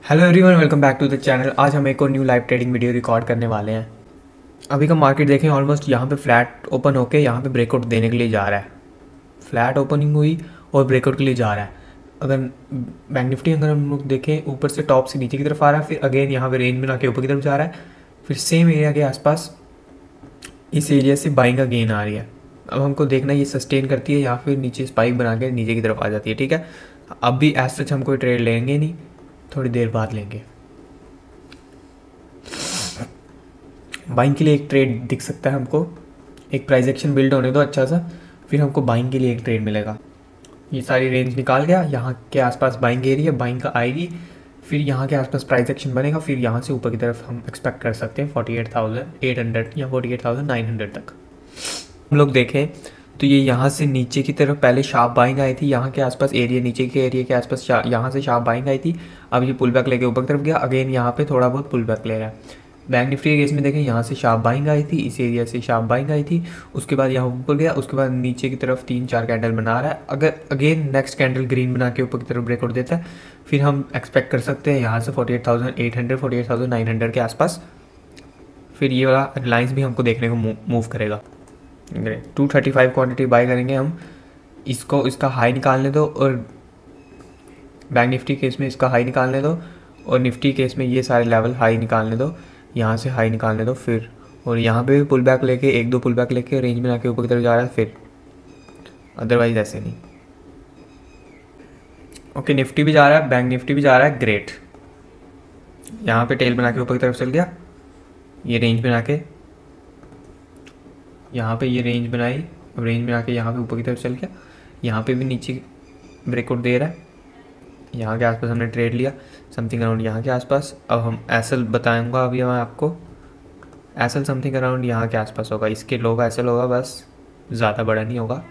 Hello everyone, welcome back to the channel. आज हम एक और new live trading video record करने वाले हैं। अभी का मार्केट देखें, ऑलमोस्ट यहाँ पे फ्लैट ओपन होके यहाँ पे ब्रेकआउट देने के लिए जा रहा है। फ्लैट ओपनिंग हुई और ब्रेकआउट के लिए जा रहा है। अगर बैंक निफ्टी अगर हम लोग देखें, ऊपर से टॉप से नीचे की तरफ आ रहा है, फिर अगेन यहाँ पे रेंज बना के ऊपर की तरफ जा रहा है, फिर सेम एरिया के आसपास इस एरिया से बाइंग का गेन आ रही है। अब हमको देखना ये सस्टेन करती है या फिर नीचे स्पाइक बना के नीचे की तरफ आ जाती है। ठीक है, अब भी एज सच हम कोई ट्रेड लेंगे नहीं, थोड़ी देर बाद लेंगे। बाइंग के लिए एक ट्रेड दिख सकता है हमको, एक प्राइस एक्शन बिल्ड होने दो अच्छा सा, फिर हमको बाइंग के लिए एक ट्रेड मिलेगा। ये सारी रेंज निकाल गया, यहाँ के आसपास बाइंग एरिया, बाइंग का आएगी, फिर यहाँ के आसपास प्राइस एक्शन बनेगा, फिर यहाँ से ऊपर की तरफ हम एक्सपेक्ट कर सकते हैं 48,800 या 48,900 तक। हम लोग देखें तो ये यहाँ से नीचे की तरफ पहले शार्प बाइंग आई थी, यहाँ के आसपास एरिया, नीचे के एरिया के आसपास यहाँ से शार्प बाइंग आई थी। अब ये पुल बैक लेके ऊपर की तरफ गया, अगेन यहाँ पे थोड़ा बहुत पुल बैक ले रहा है। बैंक निफ्टी के केस में देखें, यहाँ से शार्प बाइंग आई थी, इस एरिया से शार्प बाइंग आई थी, उसके बाद यहाँ ऊपर गया, उसके बाद नीचे की तरफ 3-4 कैंडल बना रहा है। अगर अगेन नेक्स्ट कैंडल ग्रीन बना के ऊपर की तरफ ब्रेकआउट देता है, फिर हम एक्सपेक्ट कर सकते हैं यहाँ से 48,800 48,900 के आसपास। फिर ये वाला रिलायंस भी हमको देखने को मूव करेगा। 235 क्वांटिटी बाय करेंगे हम, इसको इसका हाई निकालने दो, और बैंक निफ्टी केस में इसका हाई निकालने दो, और निफ्टी केस में ये सारे लेवल हाई निकालने दो, यहाँ से हाई निकालने दो फिर, और यहाँ पे भी पुल बैक लेके 1-2 पुल बैक लेके रेंज में आके ऊपर की तरफ जा रहा है फिर, अदरवाइज ऐसे नहीं। ओके, निफ्टी भी जा रहा है, बैंक निफ्टी भी जा रहा है, ग्रेट। यहाँ पे टेल बना के ऊपर की तरफ चल गया, ये रेंज बना के, यहाँ पे ये रेंज बनाई, रेंज बना के यहाँ पे ऊपर की तरफ चल गया, यहाँ पे भी नीचे ब्रेकआउट दे रहा है, यहाँ के आसपास हमने ट्रेड लिया समथिंग अराउंड यहाँ के आसपास। अब हम एसएल बताऊंगा अभी मैं आपको, एसएल समथिंग अराउंड यहाँ के आसपास होगा, इसके लो का एसएल होगा, बस ज़्यादा बड़ा नहीं होगा।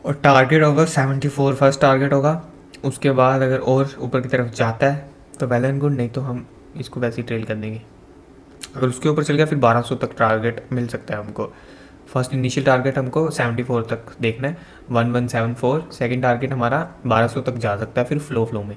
और टारगेट होगा 74, फर्स्ट टारगेट होगा। उसके बाद अगर और ऊपर की तरफ जाता है तो वेल एंड गुड, नहीं तो हम इसको वैसे ही ट्रेल कर देंगे। अगर उसके ऊपर चल गया फिर 1200 तक टारगेट मिल सकता है हमको। फर्स्ट इनिशियल टारगेट हमको 74 तक देखना है, 1174। सेकंड टारगेट हमारा 1200 तक जा सकता है फिर फ्लो में।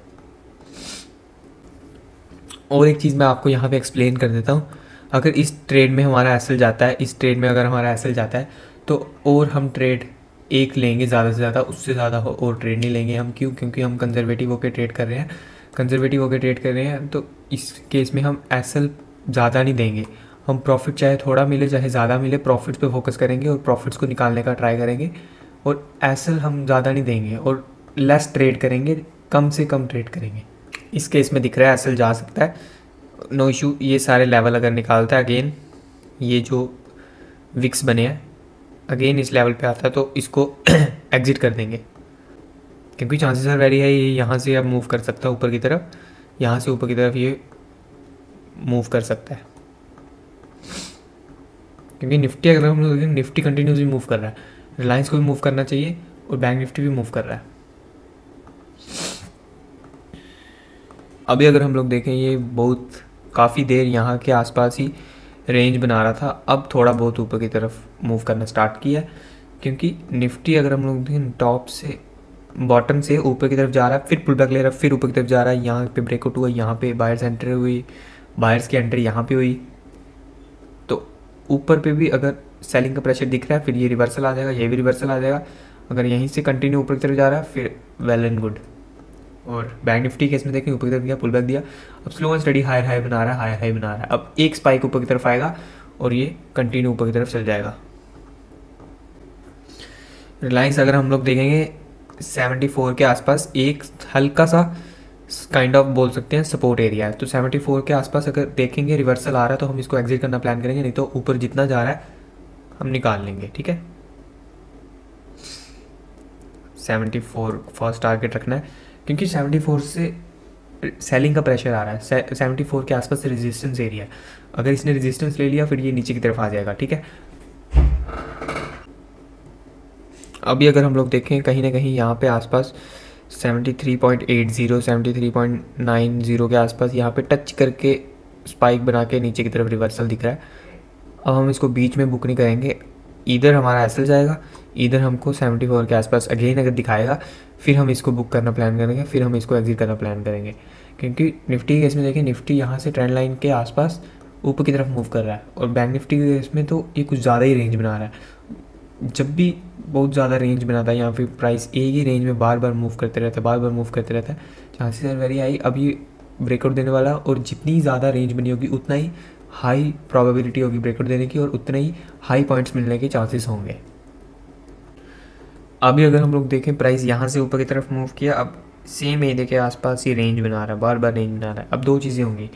और एक चीज़ मैं आपको यहाँ पे एक्सप्लेन कर देता हूँ, अगर इस ट्रेड में हमारा एसएल जाता है, इस ट्रेड में अगर हमारा एसएल जाता है तो और हम ट्रेड एक लेंगे ज़्यादा से ज़्यादा, उससे ज़्यादा और ट्रेड नहीं लेंगे हम। क्यों? क्योंकि हम कंजर्वेटिव होकर ट्रेड कर रहे हैं, कंजर्वेटिव होकर ट्रेड कर रहे हैं, तो इस केस में हम एसएल ज़्यादा नहीं देंगे। हम प्रॉफिट चाहे थोड़ा मिले चाहे ज़्यादा मिले, प्रॉफिट्स पे फोकस करेंगे और प्रॉफिट्स को निकालने का ट्राई करेंगे, और एसएल हम ज़्यादा नहीं देंगे और लेस ट्रेड करेंगे, कम से कम ट्रेड करेंगे। इस केस में दिख रहा है एसएल जा सकता है, नो इशू। ये सारे लेवल अगर निकालता है, अगेन ये जो विक्स बने हैं अगेन इस लेवल पे आता है तो इसको एग्जिट कर देंगे, क्योंकि चांसेस आर वेरी हाई ये यहाँ से अब मूव कर सकता है ऊपर की तरफ, यहाँ से ऊपर की तरफ ये मूव कर सकता है, क्योंकि निफ्टी अगर हम लोग देखें, निफ्टी कंटिन्यूसली मूव कर रहा है, रिलायंस को भी मूव करना चाहिए और बैंक निफ्टी भी मूव कर रहा है। अभी अगर हम लोग देखें, ये बहुत काफ़ी देर यहाँ के आसपास ही रेंज बना रहा था, अब थोड़ा बहुत ऊपर की तरफ मूव करना स्टार्ट किया है, क्योंकि निफ्टी अगर हम लोग देखें टॉप से बॉटम से ऊपर की तरफ जा रहा है, फिर पुल बैक ले रहा है, फिर ऊपर की तरफ जा रहा है, यहाँ पे ब्रेकआउट हुआ, यहाँ पे बायर्स एंट्री हुई, बायर्स की एंट्री यहाँ पे हुई, तो ऊपर पे भी अगर सेलिंग का प्रेशर दिख रहा है फिर ये रिवर्सल आ जाएगा, ये भी रिवर्सल आ जाएगा। अगर यहीं से कंटिन्यू ऊपर की तरफ जा रहा है फिर वेल एंड गुड। और बैंक निफ्टी केस में देखें, ऊपर की तरफ गया, पुल बैक दिया, अब slow and steady higher high बना रहा है, हायर हाई बना रहा है। अब एक स्पाइक ऊपर की तरफ आएगा और ये कंटिन्यू ऊपर की तरफ चल जाएगा। रिलायंस अगर हम लोग देखेंगे 74 के आसपास एक हल्का सा काइंड ऑफ बोल सकते हैं सपोर्ट एरिया है, तो 74 के आसपास अगर देखेंगे रिवर्सल आ रहा है तो हम इसको एग्जिट करना प्लान करेंगे, नहीं तो ऊपर जितना जा रहा है हम निकाल लेंगे। ठीक है, 74 फर्स्ट टारगेट रखना है, क्योंकि 74 से सेलिंग का प्रेशर आ रहा है, 74 के आसपास रेजिस्टेंस एरिया है, अगर इसने रेजिस्टेंस ले लिया फिर ये नीचे की तरफ आ जाएगा। ठीक है, अभी अगर हम लोग देखें कहीं ना कहीं यहाँ पे आसपास 73.80 73.90 के आसपास यहाँ पे टच करके स्पाइक बना के नीचे की तरफ रिवर्सल दिख रहा है। अब हम इसको बीच में बुक नहीं करेंगे, इधर हमारा एसएल जाएगा, इधर हमको 74 के आसपास अगेन अगर दिखाएगा फिर हम इसको बुक करना प्लान करेंगे, फिर हम इसको एग्जिट करना प्लान करेंगे। क्योंकि निफ्टी के केस में देखें, निफ्टी यहाँ से ट्रेंड लाइन के आसपास ऊपर की तरफ मूव कर रहा है, और बैंक निफ्टी के केस में तो ये कुछ ज़्यादा ही रेंज बना रहा है। जब भी बहुत ज़्यादा रेंज बनाता है, यहाँ पे प्राइस एक ही रेंज में बार बार मूव करते रहता है, बार बार मूव करते रहता है, चांसेस आर वेरी हाई अब ये ब्रेकआउट देने वाला, और जितनी ज़्यादा रेंज बनी होगी उतना ही हाई प्रोबेबिलिटी होगी ब्रेकआउट देने की, और उतने ही हाई पॉइंट्स मिलने के चांसेस होंगे। अभी अगर हम लोग देखें, प्राइस यहाँ से ऊपर की तरफ मूव किया, अब सेम एरिया के आसपास ही रेंज बना रहा है, बार बार रेंज बना रहा है। अब दो चीज़ें होंगी,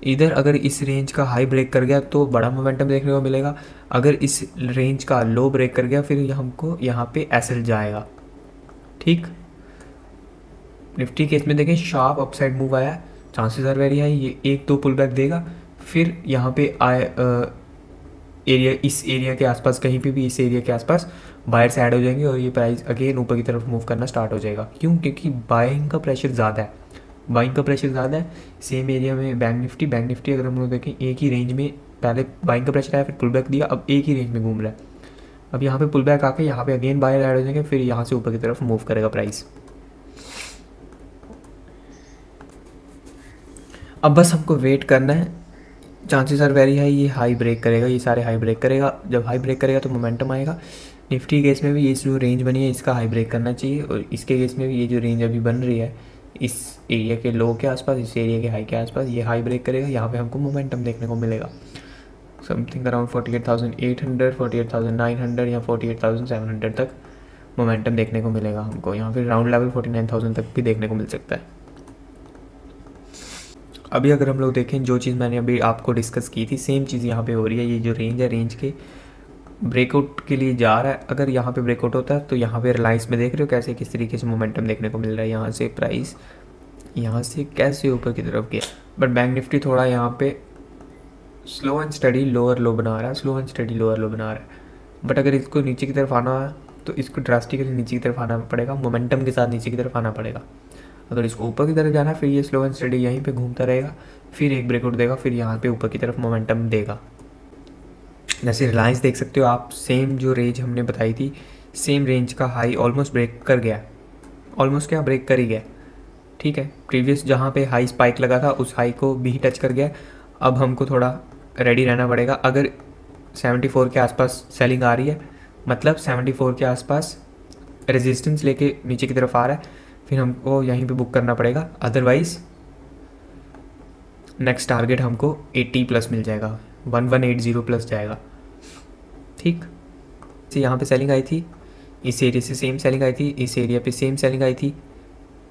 इधर अगर इस रेंज का हाई ब्रेक कर गया तो बड़ा मोमेंटम देखने को मिलेगा, अगर इस रेंज का लो ब्रेक कर गया फिर हमको यहाँ पे एसएल जाएगा। ठीक, निफ्टी केस में देखें शार्प अपसाइड मूव आया, चांसेस आर वेरी हाई ये एक दो पुल बैक देगा, फिर यहाँ पे एरिया, इस एरिया के आसपास कहीं पे भी इस एरिया के आसपास बायर्स ऐड हो जाएंगे, और ये प्राइस अगेन ऊपर की तरफ मूव करना स्टार्ट हो जाएगा। क्यों? क्योंकि बाइंग का प्रेशर ज़्यादा है, बाइंग का प्रेशर ज़्यादा है। सेम एरिया में बैंक निफ्टी अगर हम लोग देखें एक ही रेंज में, पहले बाइंग का प्रेशर आया फिर पुल बैक दिया, अब एक ही रेंज में घूम रहा है। अब यहाँ पे पुल बैक आके यहाँ पे अगेन बायर ऐड हो जाएंगे, फिर यहाँ से ऊपर की तरफ मूव करेगा प्राइस। अब बस हमको वेट करना है, चांसेस आर वेरी हाई ये हाई ब्रेक करेगा, ये सारे हाई ब्रेक करेगा। जब हाई ब्रेक करेगा तो मोमेंटम आएगा। निफ्टी केस में भी ये जो रेंज बनी है इसका हाई ब्रेक करना चाहिए, और इसके केस में भी ये जो रेंज अभी बन रही है इस एरिया के लो के आसपास, इस एरिया के हाई के आसपास, ये हाई ब्रेक करेगा, यहाँ पे हमको मोमेंटम देखने को मिलेगा समथिंग अराउंड 48,800, 48,900 या 48,700 तक मोमेंटम देखने को मिलेगा हमको। यहाँ पे राउंड लेवल 49,000 तक भी देखने को मिल सकता है। अभी अगर हम लोग देखें, जो चीज़ मैंने अभी आपको डिस्कस की थी सेम चीज़ यहाँ पे हो रही है। ये जो रेंज है, रेंज के ब्रेकआउट के लिए जा रहा है। अगर यहाँ पे ब्रेकआउट होता है तो यहाँ पे रिलायंस में देख रहे हो कैसे किस तरीके से मोमेंटम देखने को मिल रहा है। यहाँ से प्राइस यहाँ से कैसे ऊपर की तरफ गया, बट बैंक निफ्टी थोड़ा यहाँ पे स्लो एंड स्टडी लोअर लो बना रहा है, स्लो एंड स्टडी लोअर लो बना रहा है। बट अगर इसको नीचे की तरफ आना है तो इसको ड्रास्टिकली नीचे की तरफ आना पड़ेगा, मोमेंटम के साथ नीचे की तरफ आना पड़ेगा। अगर इसको ऊपर की तरफ जाना है फिर ये स्लो एंड स्टडी यहीं पे घूमता रहेगा, फिर एक ब्रेकआउट देगा, फिर यहाँ पे ऊपर की तरफ मोमेंटम देगा। जैसे रिलायंस देख सकते हो आप, सेम जो रेंज हमने बताई थी, सेम रेंज का हाई ऑलमोस्ट ब्रेक कर गया, ऑलमोस्ट क्या ब्रेक कर ही गया। ठीक है, प्रीवियस जहाँ पे हाई स्पाइक लगा था उस हाई को भी टच कर गया। अब हमको थोड़ा रेडी रहना पड़ेगा। अगर 74 के आसपास सेलिंग आ रही है, मतलब 74 के आसपास रेजिस्टेंस लेके नीचे की तरफ आ रहा है, फिर हमको यहीं पे बुक करना पड़ेगा। अदरवाइज़ नेक्स्ट टारगेट हमको 80 प्लस मिल जाएगा, 1180 प्लस जाएगा। ठीक, तो यहाँ पे सेलिंग आई थी, इस एरिया से सेम सेलिंग आई थी, इस एरिया पे सेम सेलिंग आई थी,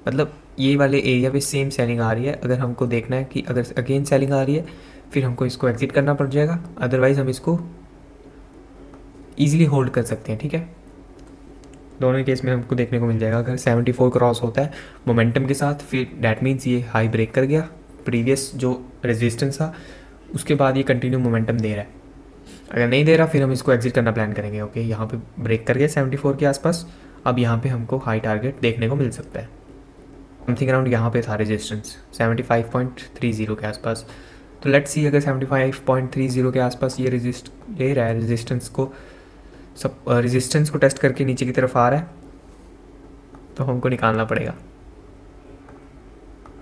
मतलब ये वाले एरिया पे सेम सेलिंग आ रही है। अगर हमको देखना है कि अगर अगेन सेलिंग आ रही है फिर हमको इसको एग्जिट करना पड़ जाएगा, अदरवाइज़ हम इसको ईजिली होल्ड कर सकते हैं। ठीक है, दोनों केस में हमको देखने को मिल जाएगा। अगर 74 क्रॉस होता है मोमेंटम के साथ, फिर डैट मीन्स ये हाई ब्रेक कर गया, प्रीवियस जो रेजिस्टेंस था उसके बाद ये कंटिन्यू मोमेंटम दे रहा है। अगर नहीं दे रहा फिर हम इसको एग्जिट करना प्लान करेंगे। ओके, यहाँ पे ब्रेक कर गया 74 के आसपास, अब यहाँ पे हमको हाई टारगेट देखने को मिल सकता है। समथिंग अराउंड यहाँ पे था रेजिस्टेंस 75.30 के आसपास। तो लेट्स सी, अगर 75.30 के आसपास ये रेजिस्ट ले रहा है, रेजिस्टेंस को टेस्ट करके नीचे की तरफ आ रहा है, तो हमको निकालना पड़ेगा।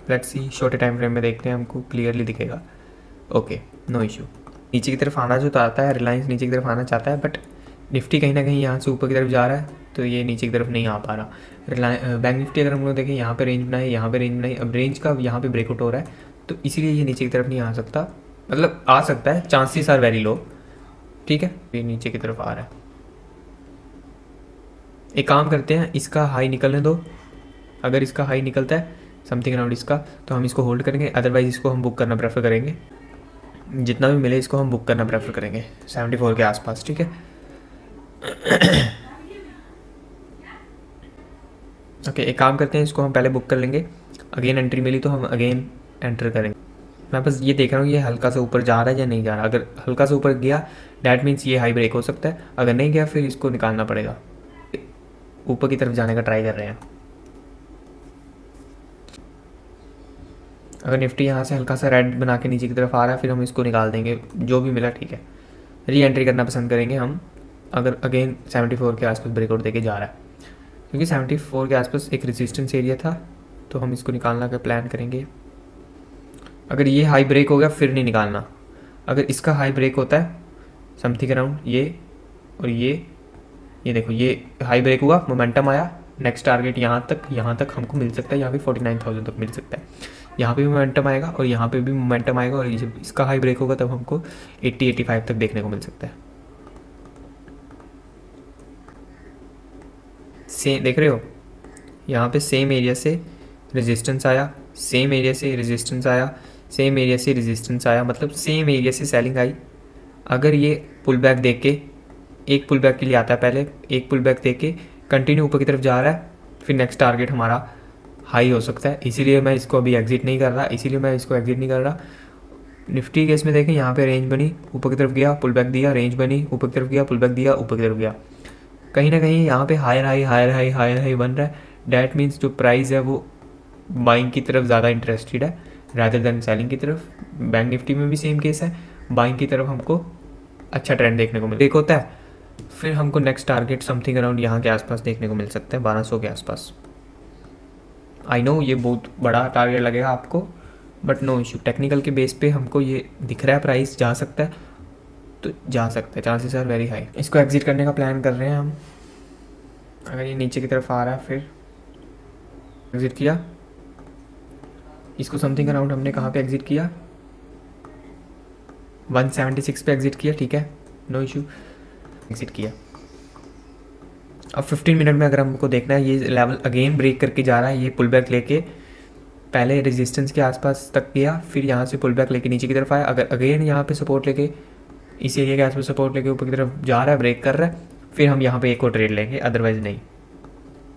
लेट्स सी, छोटे टाइम फ्रेम में देखते हैं, हमको क्लियरली दिखेगा। Okay, no issue. नीचे की तरफ आना जो तो आता है, रिलायंस नीचे की तरफ आना चाहता है, बट निफ्टी कहीं ना कहीं यहाँ से ऊपर की तरफ जा रहा है, तो ये नीचे की तरफ नहीं आ पा रहा। बैंक निफ्टी अगर हम लोग देखें, यहाँ पे रेंज बनाई, यहाँ पे रेंज बनाई, अब रेंज का यहाँ पे ब्रेकआउट हो रहा है, तो इसीलिए ये नीचे की तरफ नहीं आ सकता, मतलब आ सकता है, चांसेस आर वेरी लो। ठीक है, ये नीचे की तरफ आ रहा है। एक काम करते हैं, इसका हाई निकलने दो। अगर इसका हाई निकलता है समथिंग अराउंड इसका, तो हम इसको होल्ड करेंगे, अदरवाइज इसको हम बुक करना प्रेफर करेंगे। जितना भी मिले इसको हम बुक करना प्रेफर करेंगे 74 के आसपास। ठीक है, ओके, एक काम करते हैं, इसको हम पहले बुक कर लेंगे, अगेन एंट्री मिली तो हम अगेन एंटर करेंगे। मैं बस ये देख रहा हूँ ये हल्का सा ऊपर जा रहा है या नहीं जा रहा। अगर हल्का सा ऊपर गया डैट मीन्स ये हाई ब्रेक हो सकता है, अगर नहीं गया फिर इसको निकालना पड़ेगा। ऊपर की तरफ जाने का ट्राई कर रहे हैं। अगर निफ्टी यहाँ से हल्का सा रेड बना के नीचे की तरफ आ रहा है फिर हम इसको निकाल देंगे, जो भी मिला ठीक है। री एंट्री करना पसंद करेंगे हम, अगर अगेन 74 के आसपास ब्रेकआउट देके जा रहा है। क्योंकि 74 के आसपास एक रेजिस्टेंस एरिया था, तो हम इसको निकालना का प्लान करेंगे। अगर ये हाई ब्रेक हो गया फिर नहीं निकालना। अगर इसका हाई ब्रेक होता है समथिंग अराउंड ये और ये देखो ये हाई ब्रेक हुआ, मोमेंटम आया, नेक्स्ट टारगेट यहाँ तक हमको मिल सकता है, यहाँ पे 49,000 तक मिल सकता है। यहाँ पे भी मोमेंटम आएगा और यहाँ पे भी मोमेंटम आएगा, और जब इसका हाई ब्रेक होगा तब हमको 80-85 तक देखने को मिल सकता है। सेम देख रहे हो, यहाँ पे सेम एरिया से रेजिस्टेंस आया, सेम एरिया से रेजिस्टेंस आया, सेम एरिया से रेजिस्टेंस आया, मतलब सेम एरिया से सेलिंग आई। अगर ये पुल बैक देख के, एक पुल बैक के लिए आता है, पहले एक पुल बैक देख के कंटिन्यू ऊपर की तरफ जा रहा है, फिर नेक्स्ट टारगेट हमारा हाई हो सकता है। इसीलिए मैं इसको अभी एग्जिट नहीं कर रहा, निफ्टी केस में देखें, यहाँ पे रेंज बनी, ऊपर की तरफ गया, पुल बैक दिया, रेंज बनी, ऊपर की तरफ गया, पुल बैक दिया, ऊपर की तरफ गया, कहीं ना कहीं यहाँ पे हायर हाई बन रहा है। डैट मीन्स जो प्राइस है वो बाइंग की तरफ ज़्यादा इंटरेस्टेड है रादर देन सेलिंग की तरफ। बैंक निफ्टी में भी सेम केस है, बाइंग की तरफ हमको अच्छा ट्रेंड देखने को मिल होता है। फिर हमको नेक्स्ट टारगेट समथिंग अराउंड यहाँ के आसपास देखने को मिल सकता है, 1200 के आसपास। आई नो ये बहुत बड़ा टारगेट लगेगा आपको, बट नो इशू, टेक्निकल के बेस पे हमको ये दिख रहा है प्राइस जा सकता है, तो जा सकता है, चांसेस आर वेरी हाई। इसको एग्जिट करने का प्लान कर रहे हैं हम। अगर ये नीचे की तरफ आ रहा है फिर एग्जिट किया, इसको समथिंग अराउंड हमने कहाँ पे एग्जिट किया, 176 पे एग्जिट किया, ठीक है, नो इशू, एग्जिट किया। अब 15 मिनट में अगर हमको देखना है, ये लेवल अगेन ब्रेक करके जा रहा है, ये पुल बैक लेके पहले रेजिस्टेंस के आसपास तक गया, फिर यहाँ से पुल बैक लेके नीचे की तरफ आया। अगर अगेन यहाँ पे सपोर्ट लेके, इस एरिया के आसपास सपोर्ट लेके ऊपर की तरफ जा रहा है, ब्रेक कर रहा है, फिर हम यहाँ पे एक और ट्रेड लेंगे, अदरवाइज नहीं।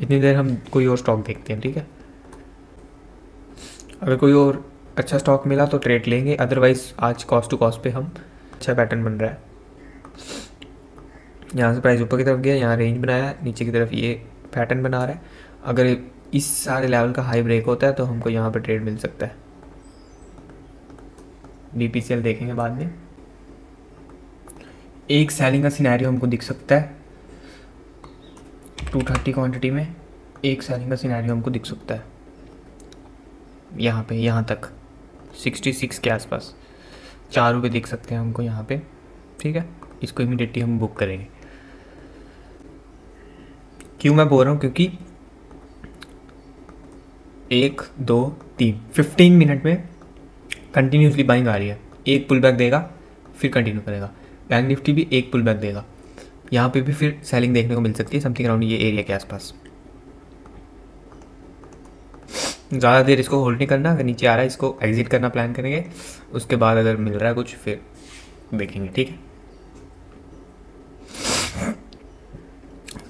इतनी देर हम कोई और स्टॉक देखते हैं, ठीक है। अगर कोई और अच्छा स्टॉक मिला तो ट्रेड लेंगे, अदरवाइज आज कॉस्ट टू कॉस्ट पे हम अच्छा पैटर्न बन रहा है। यहाँ से प्राइस ऊपर की तरफ गया, यहाँ रेंज बनाया, नीचे की तरफ ये पैटर्न बना रहा है। अगर इस सारे लेवल का हाई ब्रेक होता है तो हमको यहाँ पे ट्रेड मिल सकता है। BPCL देखेंगे बाद में। एक सेलिंग का सिनेरियो हमको दिख सकता है 230 क्वांटिटी में, एक सेलिंग का सिनेरियो हमको दिख सकता है यहाँ पे, यहाँ तक 66 के आसपास 4 रुपये दिख सकते हैं हमको यहाँ पे, ठीक है। इसको इमीडिएटली हम बुक करेंगे। क्यों मैं बोल रहा हूँ, क्योंकि 1 2 3 15 मिनट में कंटिन्यूसली बाइंग आ रही है। एक पुल बैक देगा फिर कंटिन्यू करेगा, बैंक निफ्टी भी एक पुल बैक देगा, यहाँ पे भी फिर सेलिंग देखने को मिल सकती है समथिंग अराउंड ये एरिया के आसपास। ज़्यादा देर इसको होल्ड नहीं करना, अगर नीचे आ रहा है इसको एग्जिट करना प्लान करेंगे, उसके बाद अगर मिल रहा है कुछ फिर देखेंगे, ठीक है।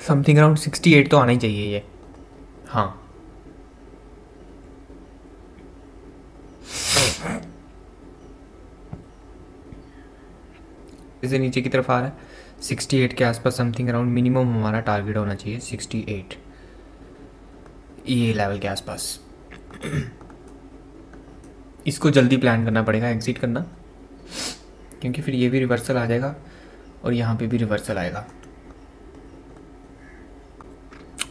समथिंग अराउंड 68 तो आना ही चाहिए ये, हाँ। इसे नीचे की तरफ आ रहा है 68 के आसपास समथिंग अराउंड मिनिमम हमारा टारगेट होना चाहिए 68 ये लेवल के आसपास। इसको जल्दी प्लान करना पड़ेगा एग्जिट करना, क्योंकि फिर ये भी रिवर्सल आ जाएगा और यहाँ पे भी रिवर्सल आएगा।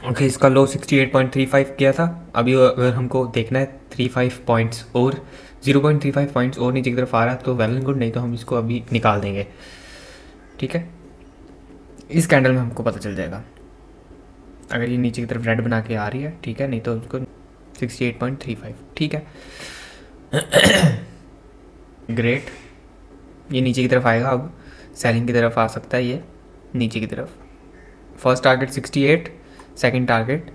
ओके, इसका लो 68.35 किया था। अभी अगर हमको देखना है 35 पॉइंट्स और 0.35 पॉइंट्स और नीचे की तरफ आ रहा है तो वेल एंड गुड, नहीं तो हम इसको अभी निकाल देंगे, ठीक है। इस कैंडल में हमको पता चल जाएगा अगर ये नीचे की तरफ रेड बना के आ रही है, ठीक है, नहीं तो उसको 68.35, ठीक है। ग्रेट, ये नीचे की तरफ आएगा, अब सेलिंग की तरफ आ सकता है ये नीचे की तरफ। First target 68, second target,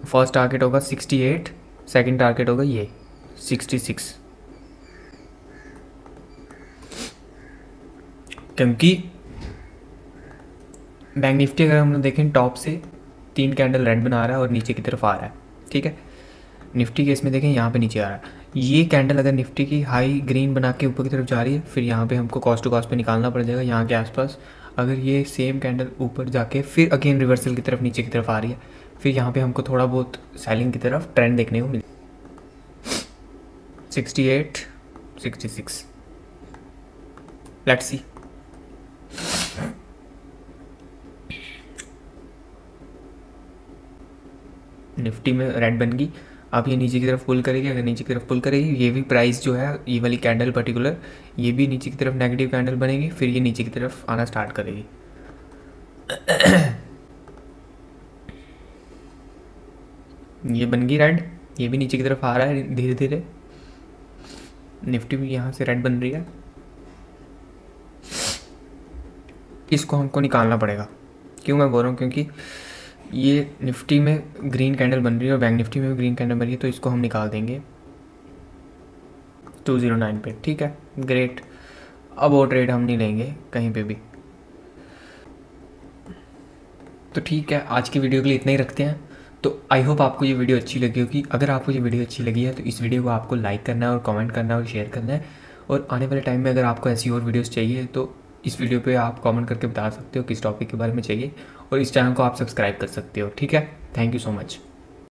first target होगा 68, सेकंड टारगेट होगा ये 66, क्योंकि बैंक निफ्टी अगर हम देखें टॉप से 3 कैंडल रेड बना रहा है और नीचे की तरफ आ रहा है, ठीक है। निफ्टी के इसमें देखें यहाँ पे नीचे आ रहा है, ये कैंडल अगर निफ्टी की हाई ग्रीन बना के ऊपर की तरफ जा रही है, फिर यहाँ पे हमको कॉस्ट टू कॉस्ट पे निकालना पड़ जाएगा यहाँ के आसपास। अगर ये सेम कैंडल ऊपर जाके फिर अगेन रिवर्सल की तरफ नीचे की तरफ आ रही है, फिर यहाँ पे हमको थोड़ा बहुत सेलिंग की तरफ ट्रेंड देखने को मिले। 68, 66, लेट्स सी। निफ्टी में रेड बन गई। अब ये नीचे की तरफ पुल करेगी, अगर नीचे की तरफ पुल करेगी ये भी प्राइस जो है, ये वाली कैंडल पर्टिकुलर ये भी नीचे की तरफ नेगेटिव कैंडल बनेगी, फिर ये नीचे की तरफ आना स्टार्ट करेगी। ये बन गई रेड, ये भी नीचे की तरफ आ रहा है धीरे धीरे। निफ्टी भी यहाँ से रेड बन रही है, इसको हमको निकालना पड़ेगा। क्यों मैं बोल रहा हूँ, क्योंकि ये निफ्टी में ग्रीन कैंडल बन रही है और बैंक निफ्टी में भी ग्रीन कैंडल बन रही है, तो इसको हम निकाल देंगे 209 पे। ठीक है, ग्रेट। अब वो ट्रेड हम नहीं लेंगे कहीं पे भी। तो ठीक है, आज की वीडियो के लिए इतना ही रखते हैं। तो आई होप आपको ये वीडियो अच्छी लगी होगी। अगर आपको ये वीडियो अच्छी लगी है तो इस वीडियो को आपको लाइक करना है और कमेंट करना है और शेयर करना है। और आने वाले टाइम में अगर आपको ऐसी और वीडियोस चाहिए तो इस वीडियो पे आप कमेंट करके बता सकते हो किस टॉपिक के बारे में चाहिए, और इस चैनल को आप सब्सक्राइब कर सकते हो। ठीक है, थैंक यू सो मच।